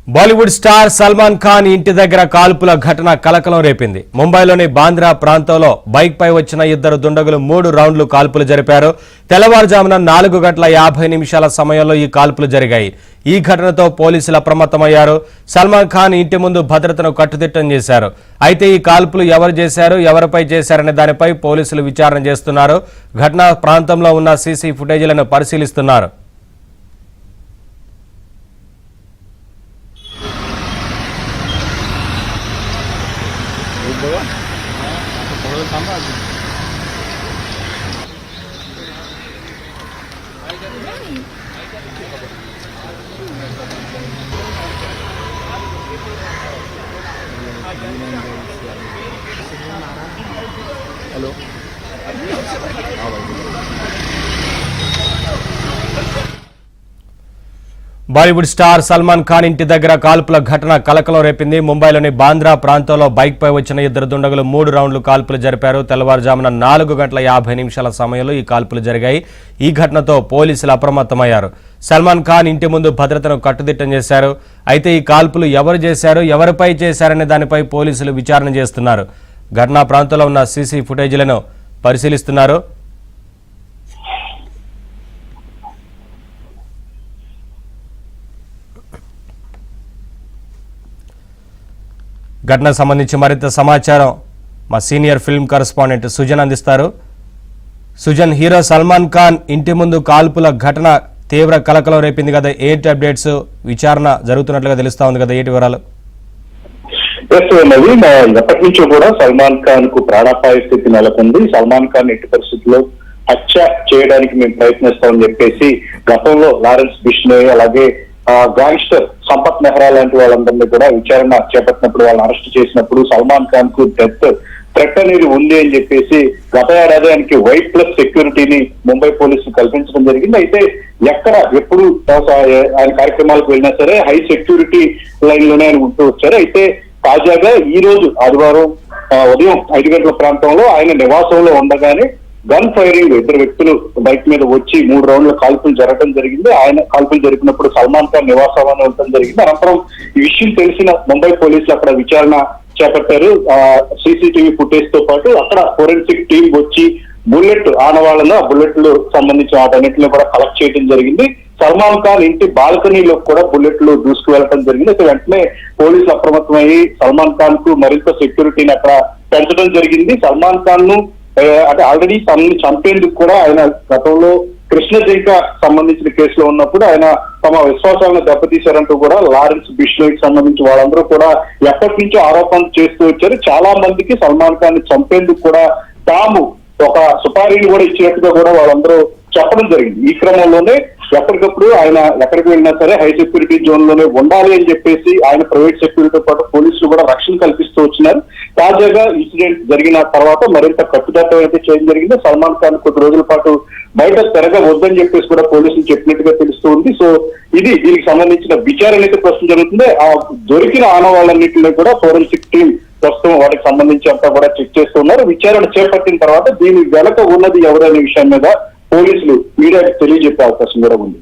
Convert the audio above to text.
Bollywood star Salman Khan ఇంటి దగ్గర కాల్పుల ఘటన కలకలం రేపింది. ముంబైలోని బాంద్రా ప్రాంతంలో బైక్ పై వచ్చిన ఇద్దరు దుండగులు 3 రౌండ్లు కాల్పులు జరిపారు. తెల్లవారుజామున 4:50 సమయంలో ఈ కాల్పులు జరిగాయి. ఈ ఘటనతో పోలీసులు అప్రమత్తమయ్యారు. సల్మాన్ ఖాన్ ఇంటి ముందు భద్రతను కట్టుదిట్టం చేశారు. అయితే ఈ కాల్పులు ఎవరు చేశారు, ఎవరిపై చేశారనే దానిపై పోలీసులు విచారణ చేస్తున్నారు. ఘటనా ప్రాంతంలో ఉన్న సీసీ ఫుటేజీలను పరిశీలిస్తున్నారు. हेलो బాలీవుడ్ స్టార్ సల్మాన్ ఖాన్ ఇంటి దగ్గర కాల్పుల ఘటన కలకలం రేపింది. ముంబైలోని బాంద్రా ప్రాంతంలో బైక్ పై వచ్చిన ఇద్దరు దుండగులు 3 రౌండ్లు కాల్పులు జరిపారు. తెల్లవారుజామున 4:50 సమయంలో ఈ కాల్పులు జరిగాయి. ఈ ఘటనతో పోలీసులు అప్రమత్తమయ్యారు. సల్మాన్ ఖాన్ ఇంటి ముందు భద్రతను కట్టుదిట్టం చేశారు. అయితే ఈ కాల్పులు ఎవరు చేశారు, ఎవరిపై చేశారనే దానిపై పోలీసులు విచారణ చేస్తున్నారు. ఘటనా ప్రాంతంలో ఉన్న సీసీ ఫుటేజీలను పరిశీలిస్తున్నారు. ఘటనకు సంబంధించి మరింత సమాచారం మా సీనియర్ ఫిల్మ్ కరెస్పాండెంట్ సుజన్ అందిస్తారు. సుజన్, హీరో సల్మాన్ ఖాన్ ఇంటి ముందు కాల్పుల ఘటన తీవ్ర కలకలం రేపింది కదా, ఏంటి అప్డేట్స్? విచారణ జరుగుతున్నట్లుగా తెలుస్తా ఉంది కదా, ఏంటి వివరాలు? ఎప్పటి నుంచో కూడా సల్మాన్ ఖాన్ కు ప్రాణాపాయ స్థితి నెలకొంది. సల్మాన్ ఖాన్ ఎట్టి పరిస్థితుల్లో హత్య చేయడానికి మేము ప్రయత్నిస్తామని చెప్పేసి గతంలో లారెన్స్ బిష్నోయ్ అలాగే గ్యాంగ్స్టర్ సంపత్ మెహ్రా లాంటి వాళ్ళందరినీ కూడా విచారణ చేపట్టినప్పుడు వాళ్ళని అరెస్ట్ చేసినప్పుడు సల్మాన్ ఖాన్ కు డెత్ థ్రెట్ అనేది ఉంది అని చెప్పేసి గత ఏడాది ఆయనకి వైట్ ప్లస్ సెక్యూరిటీని ముంబై పోలీసులు కల్పించడం జరిగింది. అయితే ఎక్కడ ఎప్పుడు ఆయన కార్యక్రమాలకు వెళ్ళినా సరే హై సెక్యూరిటీ లైన్ లోనే ఆయన ఉంటూ వచ్చారు. అయితే తాజాగా ఈ రోజు ఆదివారం ఉదయం 5 గంటల ప్రాంతంలో ఆయన నివాసంలో ఉండగానే గన్ ఫైరింగ్ ఇద్దరు వ్యక్తులు బైక్ మీద వచ్చి 3 రౌండ్ల కాల్పులు జరగడం జరిగింది. ఆయన కాల్పులు జరిపినప్పుడు సల్మాన్ ఖాన్ నివాసాలను ఉండటం జరిగింది. అనంతరం ఈ విషయం తెలిసిన ముంబై పోలీసులు అక్కడ విచారణ చేపట్టారు. సీసీటీవీ ఫుటేజ్ తో పాటు అక్కడ ఫోరెన్సిక్ టీం వచ్చి బుల్లెట్ ఆనవాళ్లను ఆ బుల్లెట్లు సంబంధించిన వాటన్నిటిని కూడా కలెక్ట్ చేయడం జరిగింది. సల్మాన్ ఖాన్ ఇంటి బాల్కనీలో కూడా బుల్లెట్లు దూసుకు వెళ్ళడం జరిగింది. అయితే వెంటనే పోలీసులు అప్రమత్తమయ్యి సల్మాన్ ఖాన్ కు మరింత సెక్యూరిటీని అక్కడ పెంచడం జరిగింది. సల్మాన్ ఖాన్ ను అంటే ఆల్రెడీ తనని చంపేందుకు కూడా ఆయన గతంలో కృష్ణ జింక సంబంధించిన కేసులో ఉన్నప్పుడు ఆయన తమ విశ్వాసాలను దెబ్బతీశారంటూ కూడా లారెన్స్ బిష్నోయ్ కి సంబంధించి వాళ్ళందరూ కూడా ఎప్పటి నుంచో ఆరోపణలు చేస్తూ వచ్చారు. చాలా మందికి సల్మాన్ ఖాన్ ని చంపేందుకు కూడా తాము ఒక సుపారీని కూడా ఇచ్చినట్టుగా కూడా వాళ్ళందరూ చెప్పడం జరిగింది. ఈ క్రమంలోనే ఎప్పటికప్పుడు ఆయన ఎక్కడికి వెళ్ళినా సరే హై సెక్యూరిటీ జోన్ లోనే ఉండాలి అని చెప్పేసి ఆయన ప్రైవేట్ సెక్యూరిటీతో పాటు పోలీసులు కూడా రక్షణ కల్పిస్తూ వచ్చినారు. తాజాగా ఇన్సిడెంట్ జరిగిన తర్వాత మరింత కట్టుదిట్టం అయితే చేయడం జరిగింది. సల్మాన్ ఖాన్ కొద్ది రోజుల పాటు బయట తిరగవద్దని చెప్పేసి కూడా పోలీసులు చెప్పినట్టుగా తెలుస్తూ ఉంది. సో దీనికి సంబంధించిన విచారణ అయితే ప్రస్తుతం జరుగుతుంది. ఆ దొరికిన ఆనవాళ్ళన్నింటినీ కూడా ఫోరెన్సిక్ టీం ప్రస్తుతం వాటికి సంబంధించి అంతా కూడా చెక్ చేస్తున్నారు. విచారణ చేపట్టిన తర్వాత దీని వెనక ఉన్నది ఎవరనే విషయం మీద పోలీసులు మీడియాకి తెలియజెప్పే అవకాశం కూడా ఉంది.